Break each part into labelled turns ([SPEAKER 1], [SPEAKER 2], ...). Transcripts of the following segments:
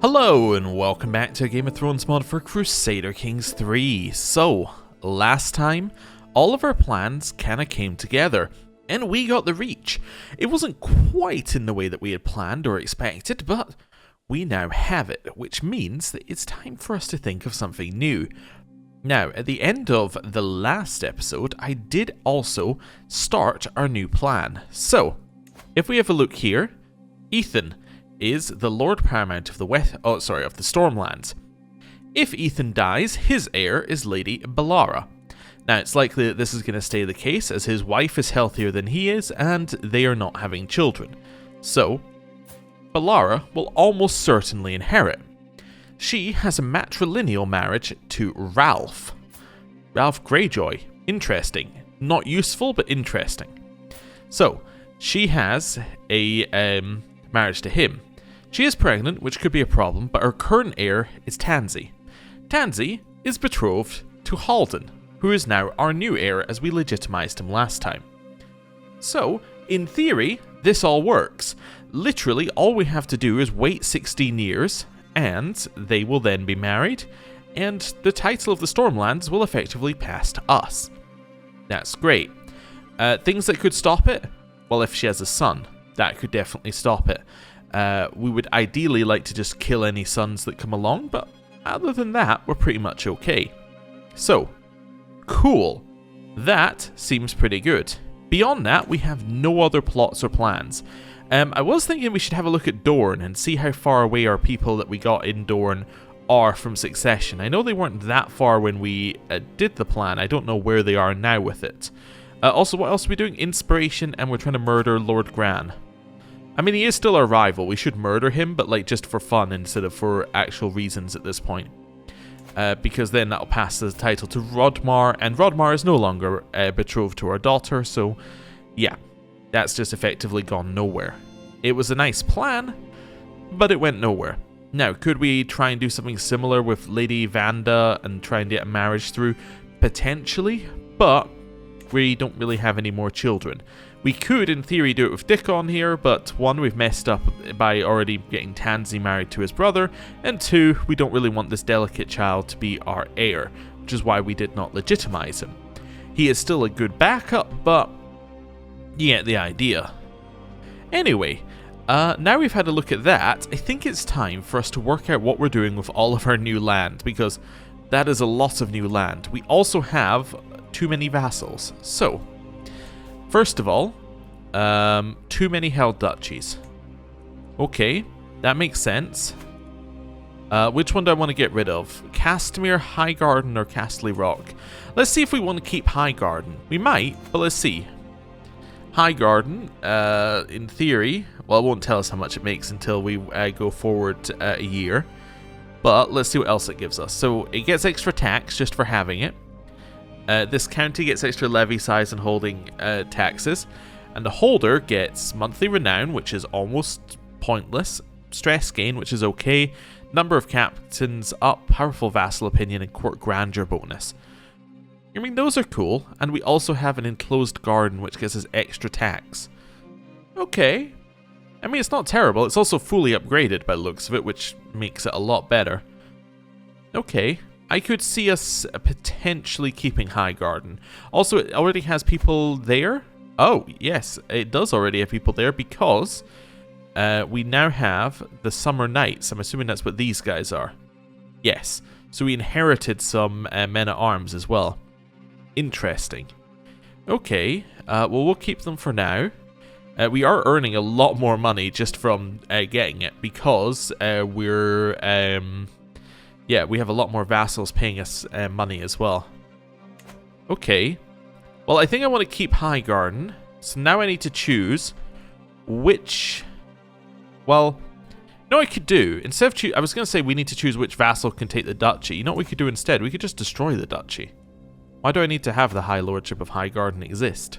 [SPEAKER 1] Hello and welcome back to a Game of Thrones mod for Crusader Kings 3. So, last time, all of our plans kinda came together, and we got the Reach. It wasn't quite in the way that we had planned or expected, but we now have it, which means that it's time for us to think of something new. Now, at the end of the last episode, I did also start our new plan. So, if we have a look here, Ethan is the Lord Paramount of the of the Stormlands. If Ethan dies, his heir is Lady Balara. Now, it's likely that this is going to stay the case, as his wife is healthier than he is, and they are not having children. So, Balara will almost certainly inherit. She has a matrilineal marriage to Ralph. Ralph Greyjoy. Interesting. Not useful, but interesting. So, she has a marriage to him. She is pregnant, which could be a problem, but her current heir is Tansy. Tansy is betrothed to Halden, who is now our new heir as we legitimized him last time. So, in theory, this all works. Literally, all we have to do is wait 16 years, and they will then be married, and the title of the Stormlands will effectively pass to us. That's great. Things that could stop it? Well, if she has a son, that could definitely stop it. We would ideally like to just kill any sons that come along, but other than that, we're pretty much okay. So, cool. That seems pretty good. Beyond that, we have no other plots or plans. I was thinking we should have a look at Dorne and see how far away our people that we got in Dorne are from Succession. I know they weren't that far when we did the plan. I don't know where they are now with it. Also, what else are we doing? Inspiration, and we're trying to murder Lord Gran. I mean, he is still our rival. We should murder him, but like just for fun instead of for actual reasons at this point. Because then that'll pass the title to Rodmar, and Rodmar is no longer betrothed to our daughter, so yeah, that's just effectively gone nowhere. It was a nice plan, but it went nowhere. Now, could we try and do something similar with Lady Vanda and try and get a marriage through? Potentially, but we don't really have any more children. We could, in theory, do it with Dickon here, but one, we've messed up by already getting Tansy married to his brother, and two, we don't really want this delicate child to be our heir, which is why we did not legitimize him. He is still a good backup, but you get the idea. Anyway, now we've had a look at that, I think it's time for us to work out what we're doing with all of our new land, because that is a lot of new land. We also have too many vassals. So, first of all, too many held duchies. Okay, that makes sense. Which one do I want to get rid of? Castamere, Highgarden, or Castle Rock? Let's see if we want to keep Highgarden. We might, but let's see. Highgarden, in theory, well, it won't tell us how much it makes until we go forward a year. But let's see what else it gives us. So, it gets extra tax just for having it. This county gets extra levy size and holding taxes, and the holder gets monthly renown, which is almost pointless, stress gain, which is okay, number of captains up, powerful vassal opinion, and court grandeur bonus. I mean, those are cool, and we also have an enclosed garden, which gives us extra tax. Okay. I mean, it's not terrible. It's also fully upgraded by the looks of it, which makes it a lot better. Okay. I could see us potentially keeping Highgarden. Also, it already has people there. Oh, yes, it does already have people there because we now have the Summer Knights. I'm assuming that's what these guys are. Yes, so we inherited some men-at-arms as well. Interesting. Okay, well, we'll keep them for now. We are earning a lot more money just from getting it because we're... yeah, we have a lot more vassals paying us money as well. Okay. Well, I think I want to keep Highgarden. So now I need to choose which... Well, you know what I could do? Instead of I was going to say we need to choose which vassal can take the duchy. You know what we could do instead? We could just destroy the duchy. Why do I need to have the High Lordship of Highgarden exist?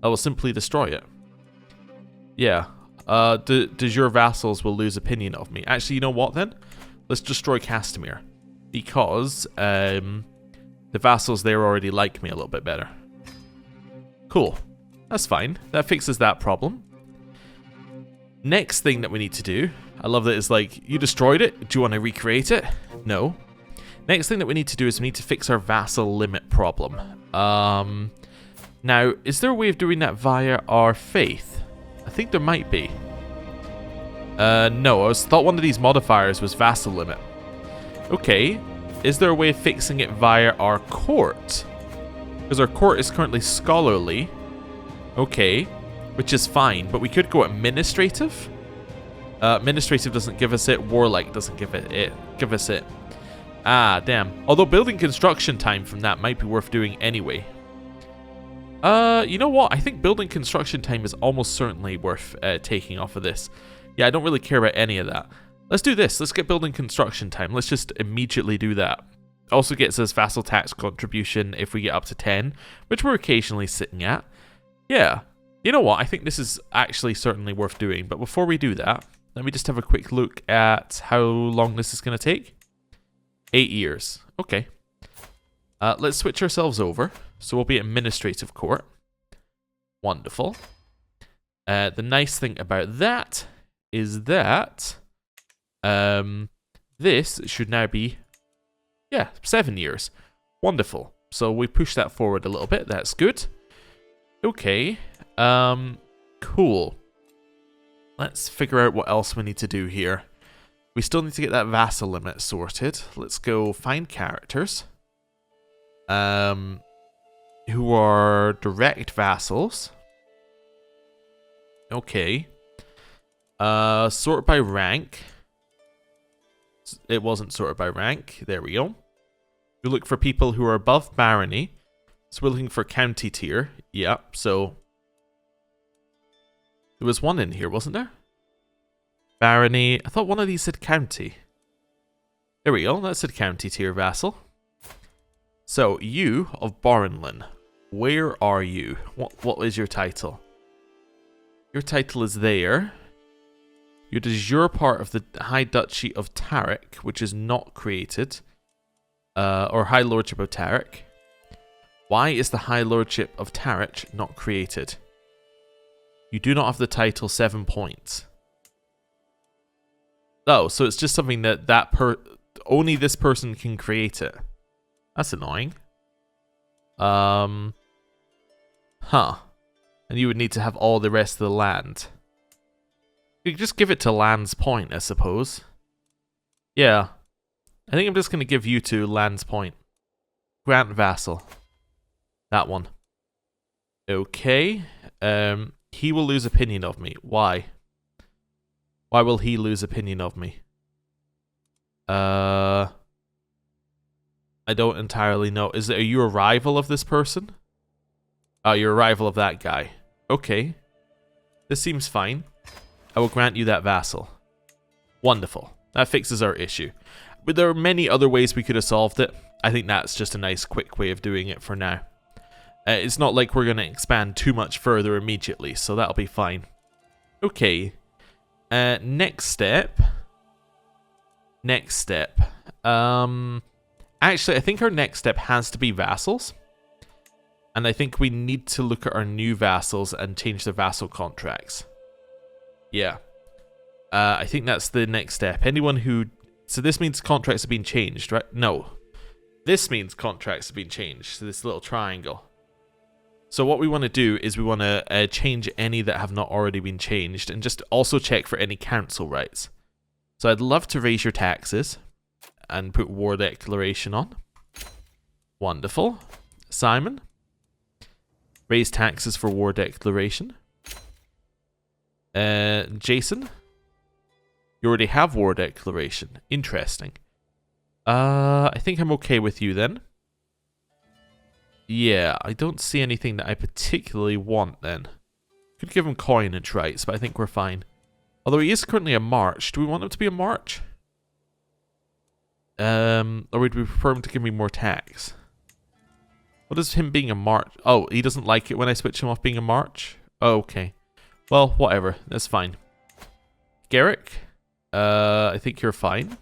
[SPEAKER 1] I will simply destroy it. Yeah. Does your vassals will lose opinion of me? Actually, you know what then? Let's destroy Castamere, because the vassals there already like me a little bit better. Cool. That's fine. That fixes that problem. Next thing that we need to do I love that it's like, you destroyed it, do you want to recreate it? No. Next thing that we need to do is we need to fix our vassal limit problem. Now, is there a way of doing that via our faith? I think there might be. No, I thought one of these modifiers was vassal limit. Okay, is there a way of fixing it via our court? Because our court is currently scholarly. Okay, which is fine, but we could go administrative. Administrative doesn't give us it. Warlike doesn't give us it. Ah, damn. Although building construction time from that might be worth doing anyway. You know what? I think building construction time is almost certainly worth taking off of this. Yeah, I don't really care about any of that. Let's do this. Let's get building construction time. Let's just immediately do that. Also gets us vassal tax contribution if we get up to 10, which we're occasionally sitting at. Yeah. You know what? I think this is actually certainly worth doing. But before we do that, let me just have a quick look at how long this is going to take. 8 years. Okay. Let's switch ourselves over. So we'll be administrative court. Wonderful. The nice thing about that is that this should now be, 7 years. Wonderful. So we push that forward a little bit. That's good. Okay. Cool. Let's figure out what else we need to do here. We still need to get that vassal limit sorted. Let's go find characters. Who are direct vassals. Okay. Sort by rank. It wasn't sorted by rank. There we go. We look for people who are above barony. So we're looking for county tier. Yep, so there was one in here, wasn't there? Barony. I thought one of these said county. There we go. That said county tier vassal. So, you of Borenlin, where are you? What is your title? Your title is there. You're de jure part of the High Duchy of Tarik, which is not created. Or High Lordship of Tarik. Why is the High Lordship of Tarik not created? You do not have the title 7 points. Oh, so it's just something that only this person can create it. That's annoying. Huh. And you would need to have all the rest of the land. You could just give it to Land's Point, I suppose. Yeah. I think I'm just going to give you to Land's Point. Grant Vassal. That one. Okay. He will lose opinion of me. Why? Why will he lose opinion of me? I don't entirely know. Are you a rival of this person? Oh, you're a rival of that guy. Okay. This seems fine. I will grant you that vassal. Wonderful. That fixes our issue. But there are many other ways we could have solved it. I think that's just a nice quick way of doing it for now. It's not like we're going to expand too much further immediately, so that'll be fine. Okay. Next step. Actually, I think our next step has to be vassals. And I think we need to look at our new vassals and change their vassal contracts. Yeah. I think that's the next step. Anyone who... So this means contracts have been changed, right? No. This means contracts have been changed. So this little triangle. So what we want to do is we want to change any that have not already been changed. And just also check for any council rights. So I'd love to raise your taxes. And put war declaration on. Wonderful. Simon. Raise taxes for war declaration. Jason. You already have war declaration. Interesting. I think I'm okay with you then. Yeah, I don't see anything that I particularly want then. Could give him coinage rights, but I think we're fine. Although he is currently a march. Do we want him to be a march? Or would we prefer him to give me more tax? What is him being a march? Oh, he doesn't like it when I switch him off being a march? Oh, okay. Well, whatever. That's fine. Garrick? I think you're fine.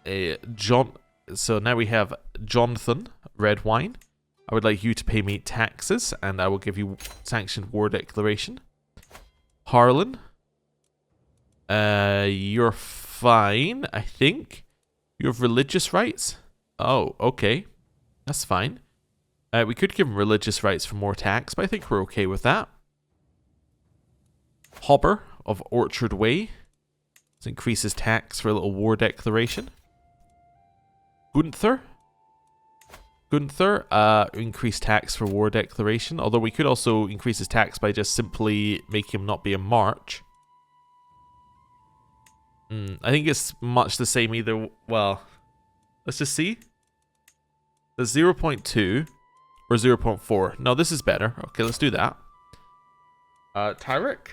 [SPEAKER 1] So now we have Jonathan, red wine. I would like you to pay me taxes, and I will give you sanctioned war declaration. Harlan? You're fine, I think. You have religious rights? Oh, okay. That's fine. We could give him religious rights for more tax, but I think we're okay with that. Hobber of Orchard Way. This increases tax for a little war declaration. Gunther. Increase tax for war declaration. Although we could also increase his tax by just simply making him not be a march. I think it's much the same either. Well, let's just see. The 0.2 or 0.4. No, this is better. Okay, let's do that. Tyrek?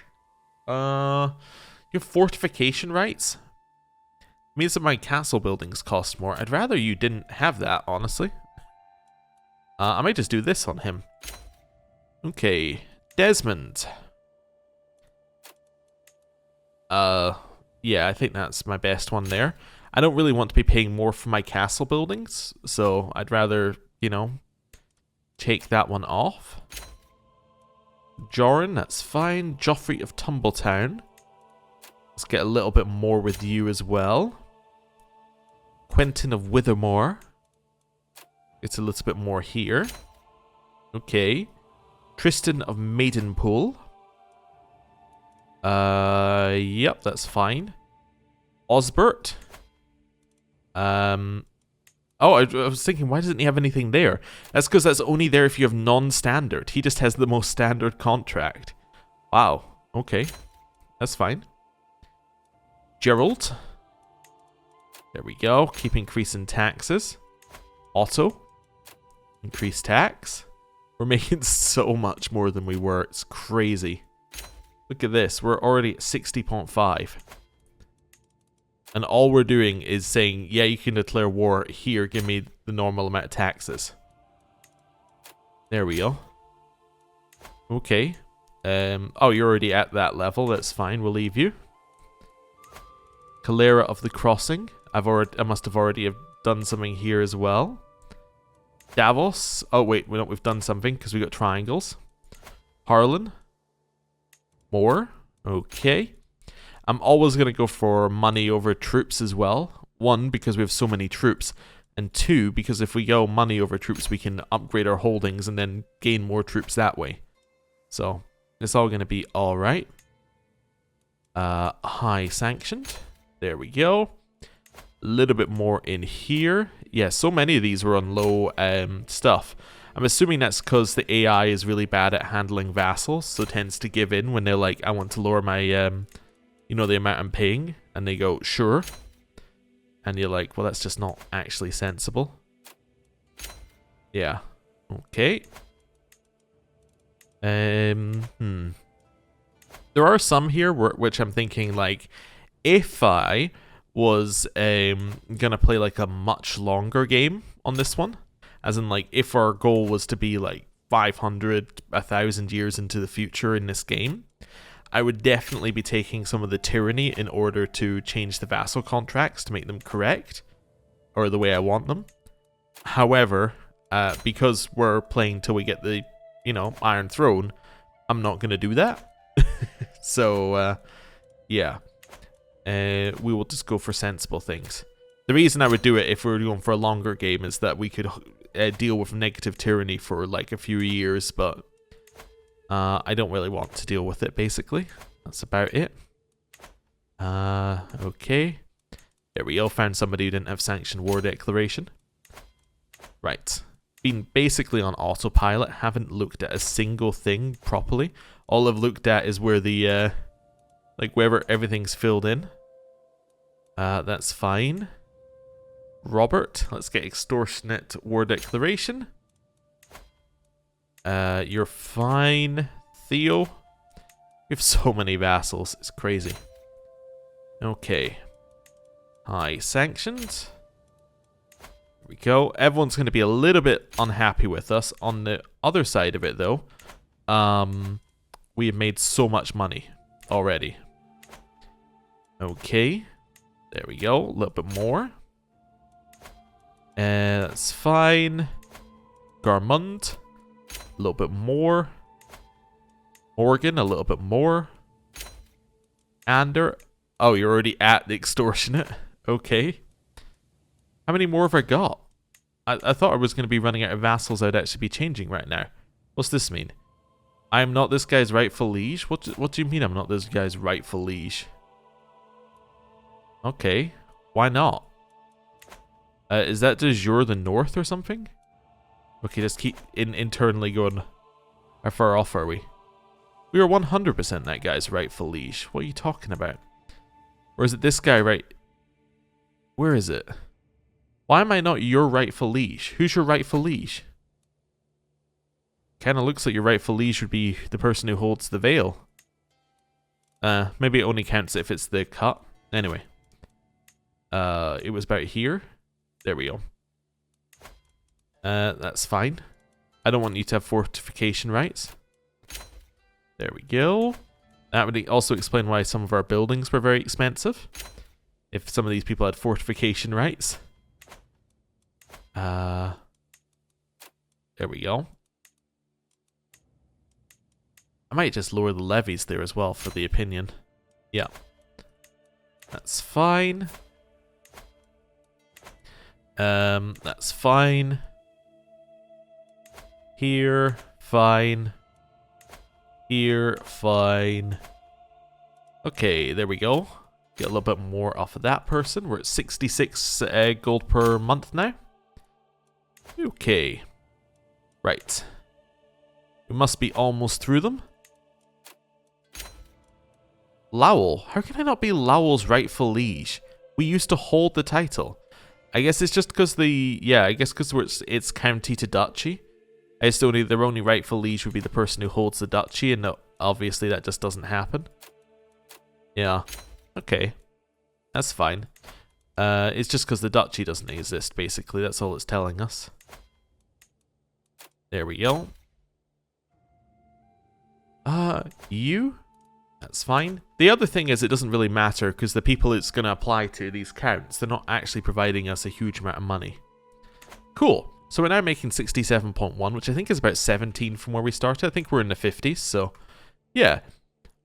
[SPEAKER 1] You have fortification rights? It means that my castle buildings cost more. I'd rather you didn't have that, honestly. I might just do this on him. Okay. Desmond. Yeah, I think that's my best one there. I don't really want to be paying more for my castle buildings, so I'd rather, you know, take that one off. Joran, that's fine. Joffrey of Tumbletown. Let's get a little bit more with you as well. Quentin of Withermore. It's a little bit more here. Okay. Tristan of Maidenpool. Yep, that's fine. Osbert. Oh, I was thinking, why doesn't he have anything there? That's because that's only there if you have non-standard. He just has the most standard contract. Wow. Okay. That's fine. Gerald. There we go. Keep increasing taxes. Otto. Increase tax. We're making so much more than we were. It's crazy. Look at this. We're already at 60.5. And all we're doing is saying, yeah, you can declare war. Here, give me the normal amount of taxes. There we go. Okay. Oh, you're already at that level. That's fine. We'll leave you. Calera of the Crossing. I must have already have done something here as well. Davos. Oh, wait. We've done something because we got triangles. Harlan. More. Okay. I'm always going to go for money over troops as well. One, because we have so many troops. And two, because if we go money over troops, we can upgrade our holdings and then gain more troops that way. So, it's all going to be alright. High sanctioned. There we go. A little bit more in here. Yeah, so many of these were on low stuff. I'm assuming that's because the AI is really bad at handling vassals, so tends to give in when they're like, I want to lower my, you know, the amount I'm paying. And they go, sure. And you're like, well, that's just not actually sensible. Yeah. Okay. There are some here which I'm thinking, like, if I was gonna play like a much longer game on this one, as in like if our goal was to be like 500, 1,000 years into the future in this game, I would definitely be taking some of the tyranny in order to change the vassal contracts to make them correct, or the way I want them. However, because we're playing till we get the, you know, Iron Throne, I'm not gonna do that. So, yeah. We will just go for sensible things. The reason I would do it if we were going for a longer game is that we could deal with negative tyranny for like a few years, but I don't really want to deal with it, basically. That's about it. Okay. There we go. Found somebody who didn't have sanctioned war declaration. Right. Been basically on autopilot. Haven't looked at a single thing properly. All I've looked at is where the, like wherever everything's filled in. That's fine. Robert, let's get extortionate war declaration. You're fine. Theo, you have so many vassals, it's crazy. Okay. High sanctions. Here we go. Everyone's going to be a little bit unhappy with us. On the other side of it, though, we have made so much money already. Okay. There we go. A little bit more. That's fine. Garmund. A little bit more. Morgan, a little bit more. Ander. Oh, you're already at the extortionate. Okay. How many more have I got? I thought I was going to be running out of vassals I'd actually be changing right now. What's this mean? I'm not this guy's rightful liege? What do you mean I'm not this guy's rightful liege? Okay. Why not? Is that de jure the north or something? Okay, just keep internally going. How far off are we? We are 100% that guy's rightful liege. What are you talking about? Or is it this guy right? Where is it? Why am I not your rightful liege? Who's your rightful liege? Kind of looks like your rightful liege would be the person who holds the veil. Maybe it only counts if it's the cut. Anyway. It was about here. There we go. That's fine. I don't want you to have fortification rights. There we go. That would also explain why some of our buildings were very expensive. If some of these people had fortification rights. There we go. I might just lower the levies there as well for the opinion. Yeah. That's fine. That's fine. Here, fine. Here, fine. Okay, there we go. Get a little bit more off of that person. We're at 66 gold per month now. Okay. Right. We must be almost through them. Lowell. How can I not be Lowell's rightful liege? We used to hold the title. I guess it's just because I guess because it's county to duchy. I just only their only rightful liege would be the person who holds the duchy, and obviously that just doesn't happen. Yeah. Okay. That's fine. It's just because the duchy doesn't exist, basically. That's all it's telling us. There we go. You? That's fine. The other thing is it doesn't really matter because the people it's going to apply to, these counts, they're not actually providing us a huge amount of money. Cool. So we're now making 67.1, which I think is about 17 from where we started. I think we're in the 50s, so yeah.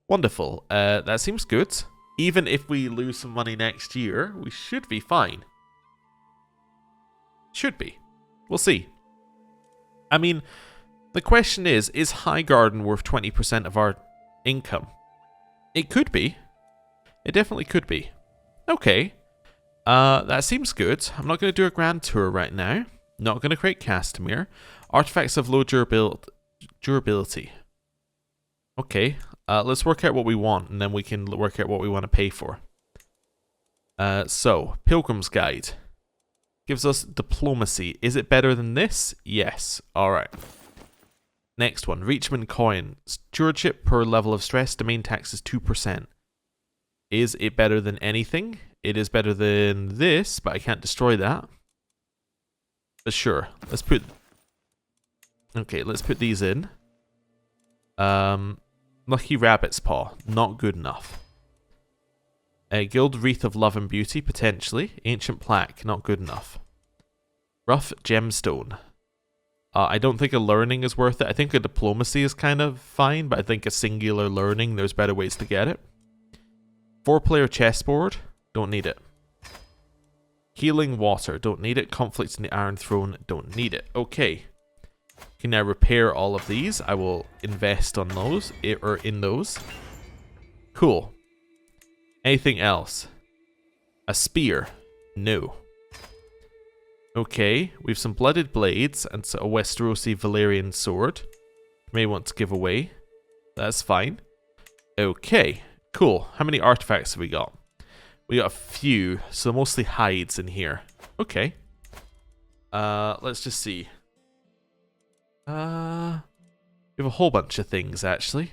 [SPEAKER 1] Wonderful. That seems good. Even if we lose some money next year, we should be fine. Should be. We'll see. I mean, the question is Highgarden worth 20% of our income? It could be. It definitely could be. Okay. That seems good. I'm not going to do a grand tour right now. Not going to create Castamere. Artifacts of low durability. Okay. Let's work out what we want, and then we can work out what we want to pay for. So, Pilgrim's Guide. Gives us diplomacy. Is it better than this? Yes. Alright. Next one, Reachman Coin. Stewardship per level of stress, domain tax is 2%. Is it better than anything? It is better than this, but I can't destroy that. But sure, let's put... Okay, let's put these in. Lucky Rabbit's Paw, not good enough. Guild Wreath of Love and Beauty, potentially. Ancient Plaque, not good enough. Rough Gemstone. I don't think a learning is worth it. I think a diplomacy is kind of fine, but I think a singular learning, there's better ways to get it. 4-player chessboard, don't need it. Healing Water, don't need it. Conflicts in the Iron Throne, don't need it. Okay. Can now repair all of these. I will invest on those, or in those. Cool. Anything else? A spear? No. Okay, we have some Blooded Blades and a Westerosi Valyrian sword. May want to give away. That's fine. Okay, cool. How many artifacts have we got? We got a few, so mostly hides in here. Okay. Let's just see. We have a whole bunch of things, actually.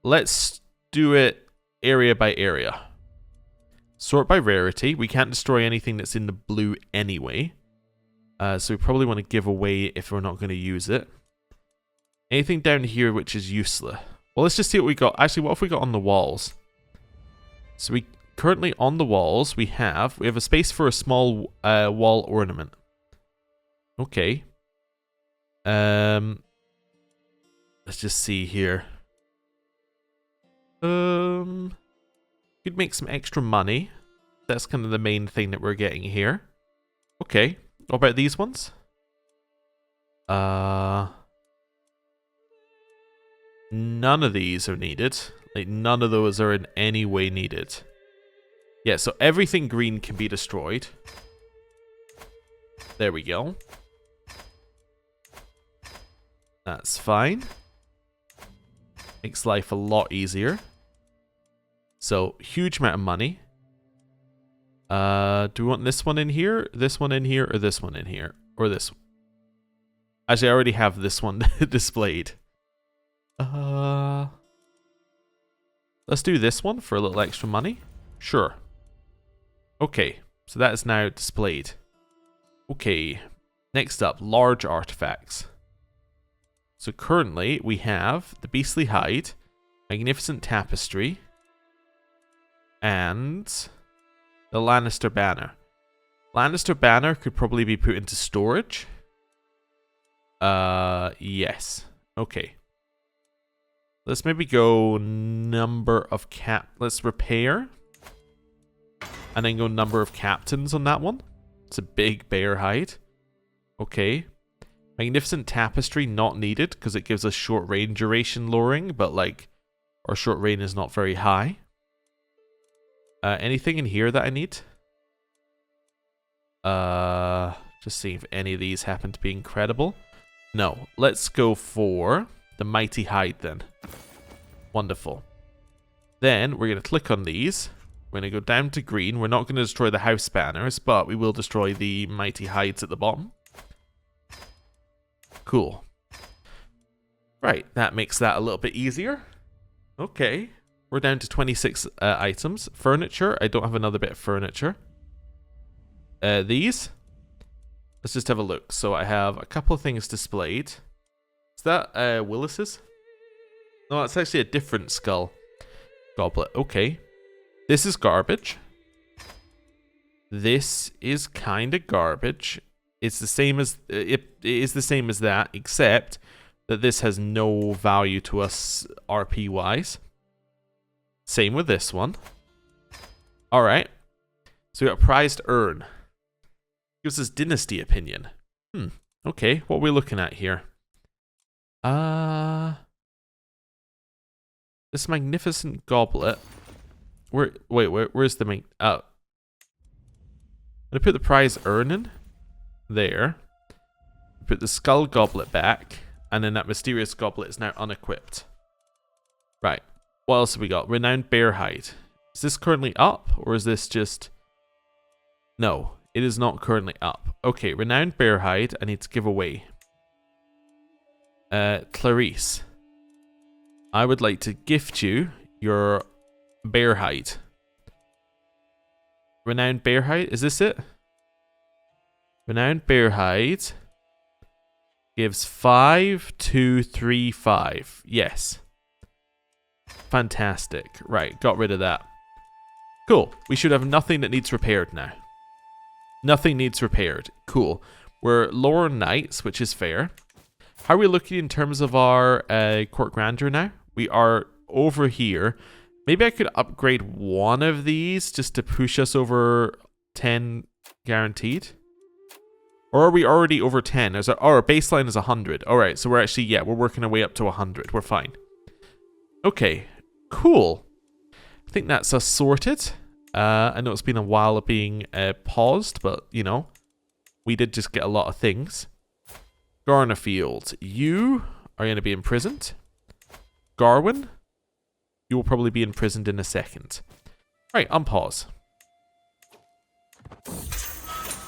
[SPEAKER 1] Let's do it area by area. Sort by rarity. We can't destroy anything that's in the blue anyway. So we probably want to give away if we're not going to use it. Anything down here which is useless. Well, let's just see what we got. Actually, what have we got on the walls? So we currently on the walls, we have a space for a small wall ornament. Okay. Let's just see here. Good Could make some extra money. That's kind of the main thing that we're getting here. Okay. What about these ones? None of these are needed. Like, none of those are in any way needed. Yeah, so everything green can be destroyed. There we go. That's fine. Makes life a lot easier. So, huge amount of money. Do we want this one in here, or this one in here? Or this one? Actually, I already have this one displayed. Let's do this one for a little extra money. Sure. Okay, so that is now displayed. Okay, next up, large artifacts. So currently, we have the Beastly Hide, Magnificent Tapestry, and the Lannister Banner. Lannister Banner could probably be put into storage. Yes. Okay. Let's maybe go number of let's repair. And then go number of captains on that one. It's a big bear hide. Okay. Magnificent Tapestry, not needed, because it gives us short range duration lowering, but like, our short range is not very high. Anything in here that I need? Just seeing if any of these happen to be incredible. No, let's go for the Mighty Hide then. Wonderful. Then we're going to click on these. We're going to go down to green. We're not going to destroy the house banners, but we will destroy the Mighty Hides at the bottom. Cool. Right, that makes that a little bit easier. Okay. We're down to 26 items. Furniture. I don't have another bit of furniture. These. Let's just have a look. So I have a couple of things displayed. Is that Willis's? No, it's actually a different skull goblet. Okay. This is garbage. This is kind of garbage. It's the same as it is the same as that, except that this has no value to us RP wise. Same with this one. All right. So we got a prized urn. Gives us dynasty opinion. Okay, what are we looking at here? This magnificent goblet. Where's the main? Oh. I'm gonna put the prize urn in. There. Put the skull goblet back. And then that mysterious goblet is now unequipped. Right. What else have we got? Renowned bear hide. Is this currently up? Or is this just... No. It is not currently up. Okay, renowned bear hide. I need to give away. Clarice. I would like to gift you your bear hide. Renowned bear hide. Is this it? Renowned bear hide gives 5, 2, 3, 5. Yes. Fantastic. Right, got rid of that. Cool. We should have nothing that needs repaired now. Nothing needs repaired. Cool. We're lower knights, which is fair. How are we looking in terms of our court grandeur now? We are over here. Maybe I could upgrade one of these just to push us over 10 guaranteed. Or are we already over 10? Our baseline is 100. Alright, so we're actually, yeah, we're working our way up to 100. We're fine. Okay, cool. I think that's us sorted. I know it's been a while of being paused, but, you know, we did just get a lot of things. Garnerfield, you are going to be imprisoned. Garwin, you will probably be imprisoned in a second. Right, unpause.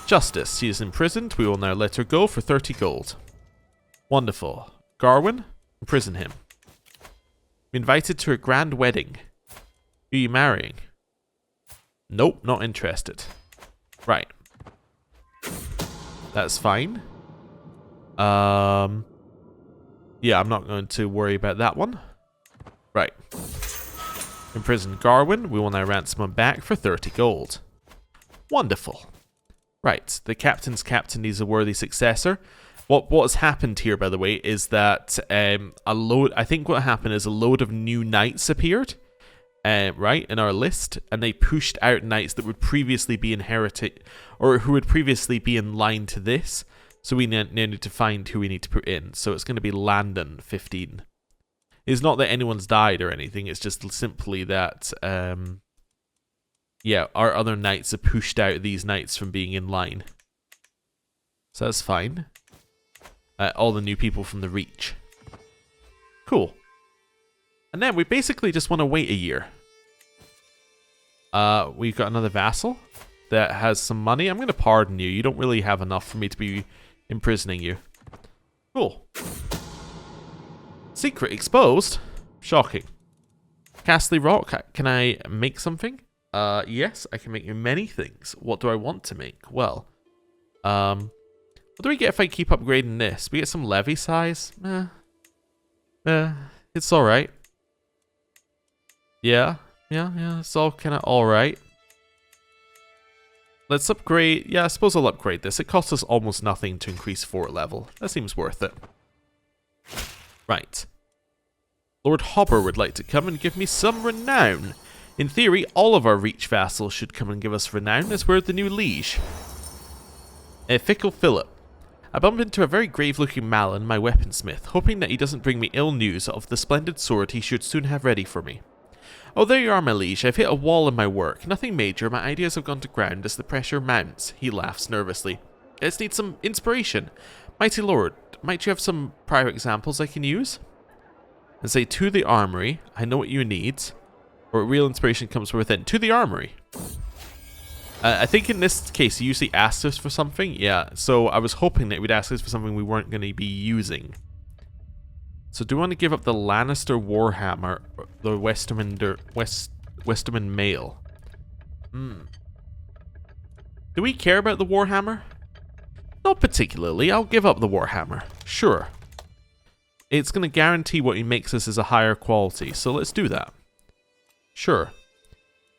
[SPEAKER 1] Justice, she is imprisoned. We will now let her go for 30 gold. Wonderful. Garwin, imprison him. Invited to a grand wedding. Who are you marrying? Nope, not interested. Right. That's fine. Yeah, I'm not going to worry about that one. Right. Imprison Garwin. We will now ransom him back for 30 gold. Wonderful. Right. The captain's captain needs a worthy successor. What has happened here, by the way, is that I think what happened is a load of new knights appeared. right, in our list, and they pushed out knights that would previously be inherited, or who would previously be in line to this. So we now need to find who we need to put in. So it's going to be Landon 15. It's not that anyone's died or anything. It's just simply that, yeah, our other knights have pushed out these knights from being in line. So that's fine. All the new people from the Reach. Cool. And then we basically just want to wait a year. We've got another vassal that has some money. I'm going to pardon you. You don't really have enough for me to be imprisoning you. Cool. Secret exposed? Shocking. Castley Rock, can I make something? Yes, I can make many things. What do I want to make? Well, what do we get if I keep upgrading this? We get some levy size? It's alright. Yeah, it's all kind of alright. Let's upgrade. Yeah, I suppose I'll upgrade this. It costs us almost nothing to increase fort level. That seems worth it. Right. Lord Hopper would like to come and give me some renown. In theory, all of our Reach vassals should come and give us renown, as we're the new liege. Fickle Philip. I bump into a very grave-looking Malin, my weaponsmith, hoping that he doesn't bring me ill news of the splendid sword he should soon have ready for me. Oh, there you are, my liege. I've hit a wall in my work. Nothing major. My ideas have gone to ground as the pressure mounts. He laughs nervously. I just need some inspiration. Mighty lord, might you have some prior examples I can use? And say, to the armory. I know what you need. Or real inspiration comes from within. To the armory. I think in this case, he usually asks us for something. Yeah, so I was hoping that he would ask us for something we weren't going to be using. So do we want to give up the Lannister Warhammer, or the Westerman Mail? Do we care about the Warhammer? Not particularly. I'll give up the Warhammer. Sure. It's going to guarantee what he makes us is a higher quality, so let's do that. Sure.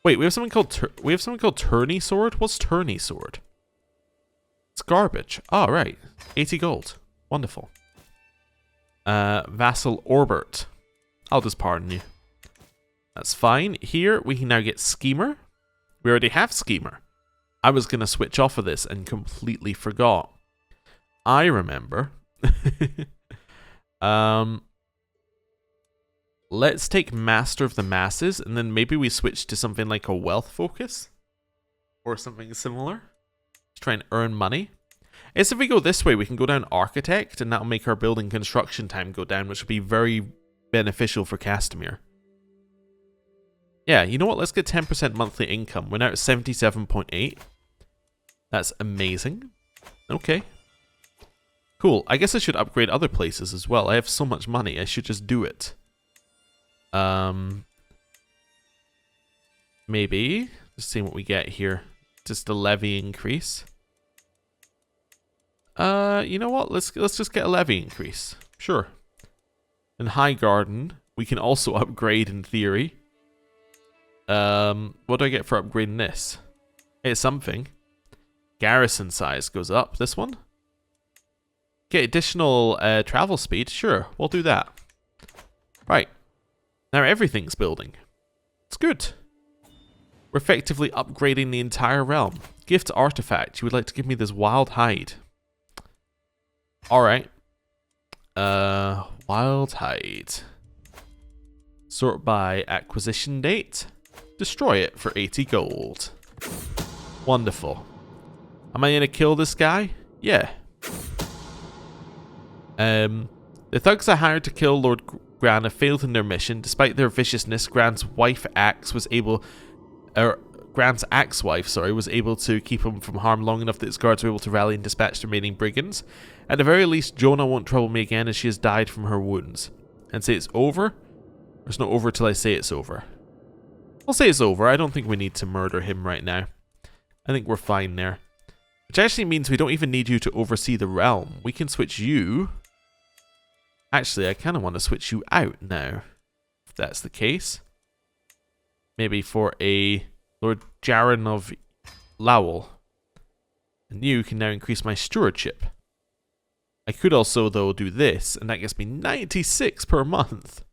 [SPEAKER 1] Wait, we have something called Tourney Sword? What's Tourney Sword? It's garbage. Oh, right. 80 gold. Wonderful. Vassal Orbert. I'll just pardon you. That's fine. Here, we can now get Schemer. We already have Schemer. I was going to switch off of this and completely forgot. I remember. Let's take Master of the Masses, and then maybe we switch to something like a wealth focus. Or something similar. To try and earn money. If we go this way, we can go down Architect, and that'll make our building construction time go down, which will be very beneficial for Castamere. Yeah, you know what? Let's get 10% monthly income. We're now at 77.8. That's amazing. Okay. Cool. I guess I should upgrade other places as well. I have so much money. I should just do it. Maybe. Just seeing what we get here. Just a levy increase. You know what? Let's just get a levy increase. Sure. In High Garden, we can also upgrade in theory. What do I get for upgrading this? It's something. Garrison size goes up. This one? Get additional travel speed. Sure, we'll do that. Right. Now everything's building. It's good. We're effectively upgrading the entire realm. Gift artifact. You would like to give me this wild hide. Alright. Wild hide. Sort by acquisition date. Destroy it for 80 gold. Wonderful. Am I going to kill this guy? Yeah. The thugs I hired to kill Lord Gran have failed in their mission. Despite their viciousness, Gran's axe-wife was able to keep him from harm long enough that his guards were able to rally and dispatch the remaining brigands. At the very least, Jonah won't trouble me again as she has died from her wounds. And say it's over? It's not over till I say it's over. I'll say it's over. I don't think we need to murder him right now. I think we're fine there. Which actually means we don't even need you to oversee the realm. We can switch you. Actually, I kind of want to switch you out now. If that's the case. Maybe for a Lord Jaron of Lowell. And you can now increase my stewardship. I could also, though, do this, and that gets me 96 per month.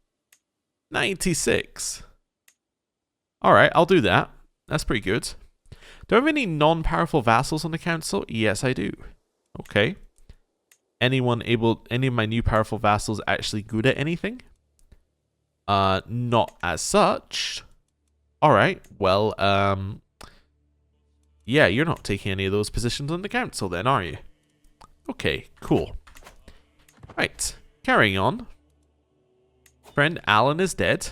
[SPEAKER 1] 96. Alright, I'll do that. That's pretty good. Do I have any non-powerful vassals on the council? Yes, I do. Okay. Any of my new powerful vassals actually good at anything? Not as such. Alright, well, yeah, you're not taking any of those positions on the council then, are you? Okay, cool. Right, carrying on. Friend Alan is dead.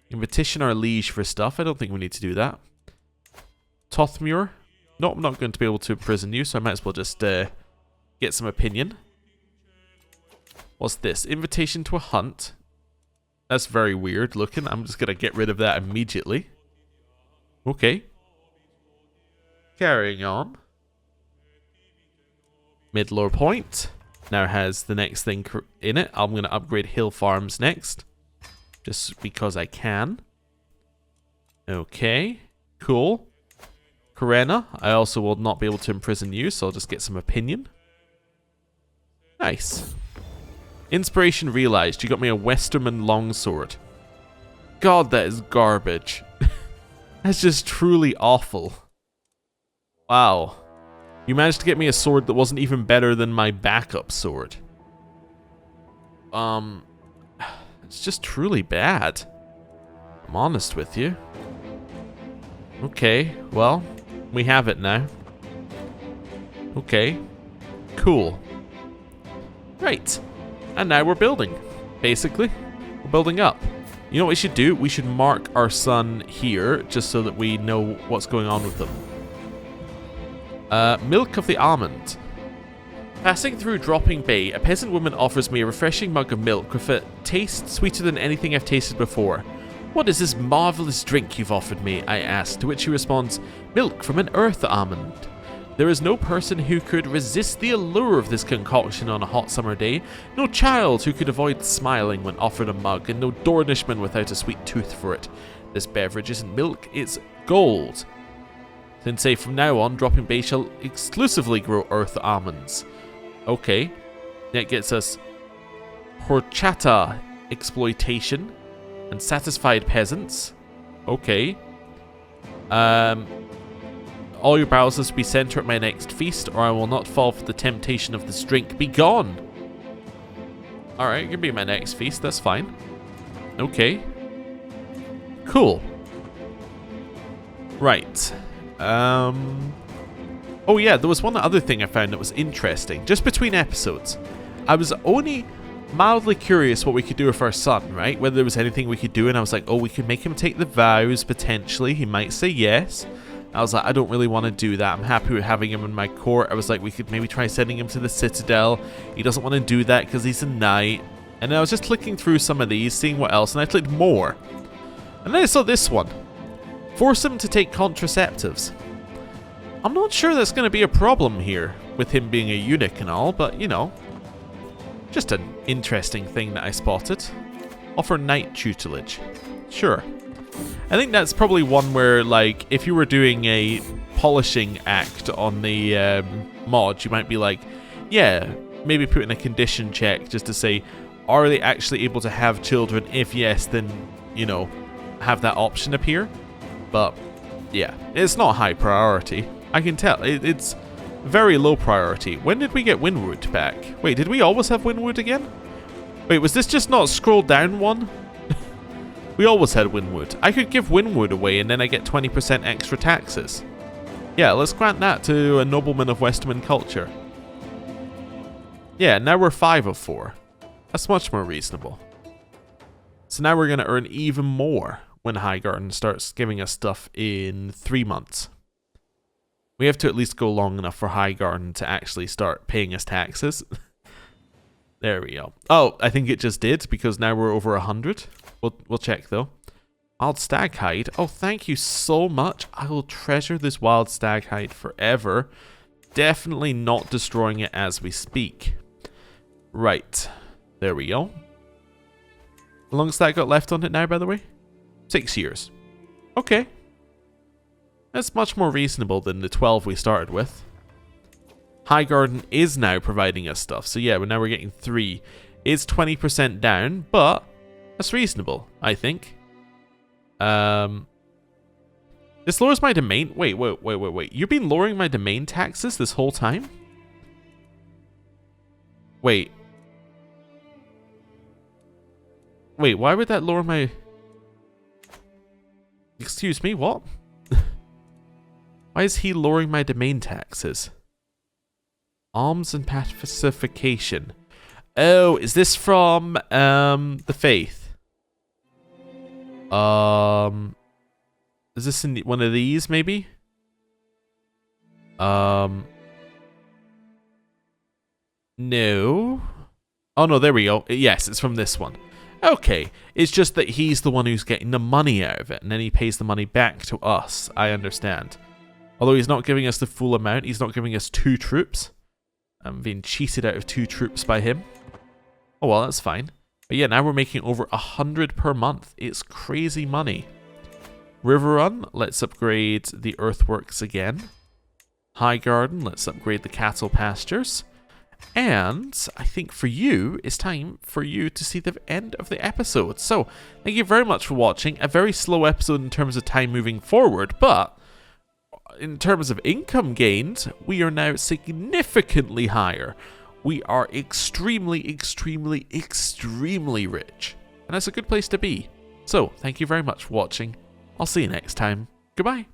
[SPEAKER 1] You can petition our liege for stuff. I don't think we need to do that. Tothmure. No, I'm not going to be able to imprison you, so I might as well just get some opinion. What's this? Invitation to a hunt. That's very weird looking. I'm just going to get rid of that immediately. Okay. Carrying on. Midlore Point now has the next thing in it. I'm going to upgrade Hill Farms next. Just because I can. Okay. Cool. Karena, I also will not be able to imprison you, so I'll just get some opinion. Nice. Inspiration realized. You got me a Westerman longsword. God, that is garbage. That's just truly awful. Wow. You managed to get me a sword that wasn't even better than my backup sword. It's just truly bad. I'm honest with you. Okay, well, we have it now. Okay, cool. Right, and now we're building, basically. We're building up. You know what we should do? We should mark our son here, just so that we know what's going on with them. Milk of the almond. Passing through Dropping Bay, a peasant woman offers me a refreshing mug of milk with a taste sweeter than anything I've tasted before. What is this marvelous drink you've offered me? I ask, to which she responds, milk from an earth almond. There is no person who could resist the allure of this concoction on a hot summer day, no child who could avoid smiling when offered a mug, and no Dornishman without a sweet tooth for it. This beverage isn't milk, it's gold. Then say from now on, Dropping Bay shall exclusively grow earth almonds. Okay. That gets us horchata exploitation and satisfied peasants. Okay. All your barrels must be sent at my next feast, or I will not fall for the temptation of this drink. Be gone! Alright, you can be my next feast, that's fine. Okay. Cool. Right. Oh yeah, there was one other thing I found that was interesting. Just between episodes, I was only mildly curious what we could do with our son, right? Whether there was anything we could do, and I was like, oh, we could make him take the vows, potentially. He might say yes. I was like, I don't really want to do that. I'm happy with having him in my court. I was like, we could maybe try sending him to the Citadel. He doesn't want to do that because he's a knight. And then I was just clicking through some of these, seeing what else, and I clicked more. And then I saw this one. Force him to take contraceptives. I'm not sure that's going to be a problem here, with him being a eunuch and all, but, you know, just an interesting thing that I spotted. Offer knight tutelage. Sure. I think that's probably one where, like, if you were doing a polishing act on the mod, you might be like, yeah, maybe put in a condition check just to say, are they actually able to have children? If yes, then, you know, have that option appear. But, yeah, it's not high priority. I can tell. It's very low priority. When did we get Winwood back? Wait, did we always have Winwood again? Wait, was this just not scroll down one? We always had Winwood. I could give Winwood away and then I get 20% extra taxes. Yeah, let's grant that to a nobleman of Westerman culture. Yeah, now we're 5 of 4. That's much more reasonable. So now we're going to earn even more when Highgarden starts giving us stuff in 3 months. We have to at least go long enough for Highgarden to actually start paying us taxes. There we go. Oh, I think it just did, because now we're over 100. We'll check, though. Wild stag hide. Oh, thank you so much. I will treasure this wild stag hide forever. Definitely not destroying it as we speak. Right. There we go. How long's that got left on it now, by the way? 6 years. Okay. That's much more reasonable than the 12 we started with. Highgarden is now providing us stuff. So yeah, now we're getting 3. It's 20% down, but that's reasonable, I think. This lowers my domain. Wait. You've been lowering my domain taxes this whole time? Wait. Wait, why would that lower my... Excuse me, what? Why is he lowering my domain taxes? Alms and pacification. Oh, is this from the faith? Is this in one of these maybe? No. Oh no, there we go. Yes, it's from this one. Okay, it's just that he's the one who's getting the money out of it, and then he pays the money back to us. I understand. Although he's not giving us the full amount, he's not giving us 2 troops. I'm being cheated out of 2 troops by him. Oh well, that's fine. But yeah, now we're making over 100 per month. It's crazy money. River Run, let's upgrade the earthworks again. High Garden, let's upgrade the cattle pastures. And I think for you, it's time for you to see the end of the episode. So, thank you very much for watching. A very slow episode in terms of time moving forward, but in terms of income gained, we are now significantly higher. We are extremely rich. And that's a good place to be. So, thank you very much for watching. I'll see you next time. Goodbye.